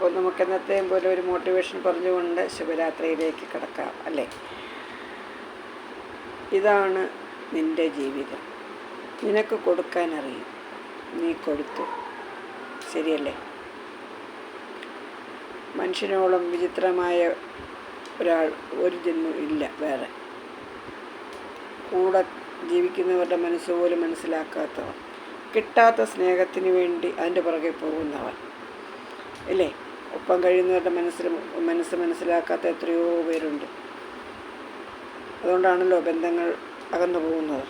അപ്പോൾ നമുക്ക് എന്നത്തെയും പോലെ ഒരു മോട്ടിവേഷൻ പറഞ്ഞുകൊണ്ട് ശുഭരാത്രിയിലേക്ക് കിടക്കാം അല്ലേ. ഇതാണ് നിൻ്റെ ജീവിതം. നിനക്ക് കൊടുക്കാനറിയും, നീ കൊടുത്തു. ശരിയല്ലേ? മനുഷ്യനോളം വിചിത്രമായ ഒരാൾ ഒരു ജന്മം ഇല്ല വേറെ. കൂടെ ജീവിക്കുന്നവരുടെ മനസ്സുപോലും മനസ്സിലാക്കാത്തവൻ, കിട്ടാത്ത സ്നേഹത്തിന് വേണ്ടി അതിൻ്റെ പുറകെ പോകുന്നവൻ ഇല്ലേ. ഒപ്പം കഴിയുന്നവരുടെ മനസ്സ് മനസ്സിലാക്കാത്ത എത്രയോ പേരുണ്ട്. അതുകൊണ്ടാണല്ലോ ബന്ധങ്ങൾ അകന്നു പോകുന്നത്.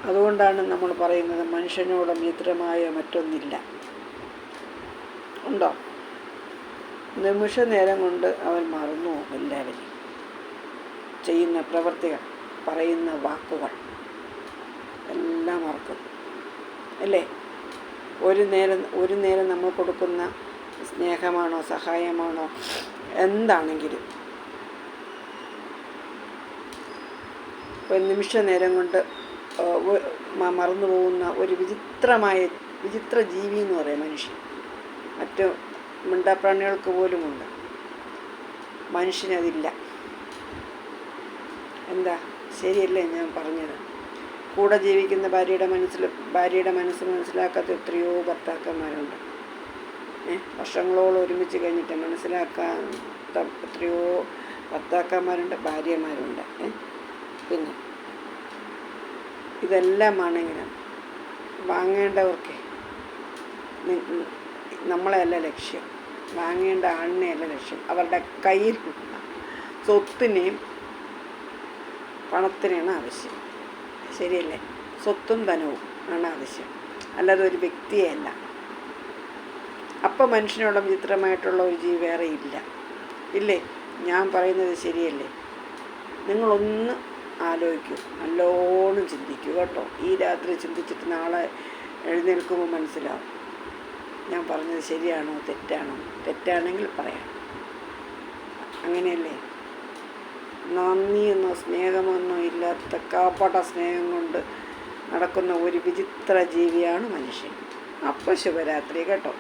അതുകൊണ്ടാണ് നമ്മൾ പറയുന്നത് മനുഷ്യനോളം വിചിത്രമായ മറ്റൊന്നില്ല. ഉണ്ടോ? നിമിഷ നേരം കൊണ്ട് അവൻ മറന്നു എല്ലാവരെയും. ചെയ്യുന്ന പ്രവൃത്തികൾ, പറയുന്ന വാക്കുകൾ എല്ലാം മറക്കും അല്ലേ. ഒരു നേരം നമ്മൾ കൊടുക്കുന്ന സ്നേഹമാണോ സഹായമാണോ എന്താണെങ്കിലും ഒരു നിമിഷ നേരം കൊണ്ട് മറന്നു പോകുന്ന ഒരു വിചിത്ര ജീവി എന്ന് പറയാം മനുഷ്യൻ. മറ്റു മിണ്ടാപ്രാണികൾക്ക് പോലുമുണ്ട്, മനുഷ്യനതില്ല. എന്താ ശരിയല്ലേ ഞാൻ പറഞ്ഞത്? കൂടെ ജീവിക്കുന്ന ഭാര്യയുടെ മനസ്സ് മനസ്സിലാക്കാത്ത എത്രയോ ഭർത്താക്കന്മാരുണ്ട്. വർഷങ്ങളോളം ഒരുമിച്ച് കഴിഞ്ഞിട്ട് മനസ്സിലാക്കാത്ത എത്രയോ ഭർത്താക്കന്മാരുണ്ട്, ഭാര്യമാരുണ്ട്. പിന്നെ ഇതെല്ലാമാണെങ്കിലും വാങ്ങേണ്ടവർക്ക് നമ്മളെയല്ല ലക്ഷ്യം, വാങ്ങേണ്ട ആളിനെയല്ല ലക്ഷ്യം. അവരുടെ കയ്യിലുള്ള സ്വത്തിനെയും പണത്തിനെയാണ് ആവശ്യം. ശരിയല്ലേ? സ്വത്തും ധനവും ആണ് ആവശ്യം, അല്ലാതെ ഒരു വ്യക്തിയല്ല. അപ്പം മനുഷ്യനോളം വിചിത്രമായിട്ടുള്ള ഒരു ജീവി വേറെ ഇല്ല. ഇല്ലേ? ഞാൻ പറയുന്നത് ശരിയല്ലേ? നിങ്ങളൊന്ന് ആലോചിക്കൂ, നല്ലോണം ചിന്തിക്കൂ കേട്ടോ. ഈ രാത്രി ചിന്തിച്ചിട്ട് നാളെ എഴുന്നേൽക്കുമ്പോൾ മനസ്സിലാവും ഞാൻ പറഞ്ഞത് ശരിയാണോ തെറ്റാണോ. തെറ്റാണെങ്കിൽ പറയാം. അങ്ങനെയല്ലേ? നന്ദിയെന്നോ സ്നേഹമെന്നോ ഇല്ലാത്ത കാപ്പാട്ട സ്നേഹം കൊണ്ട് നടക്കുന്ന ഒരു വിചിത്ര ജീവിയാണ് മനുഷ്യൻ. അപ്പോൾ ശുഭരാത്രി കേട്ടോ.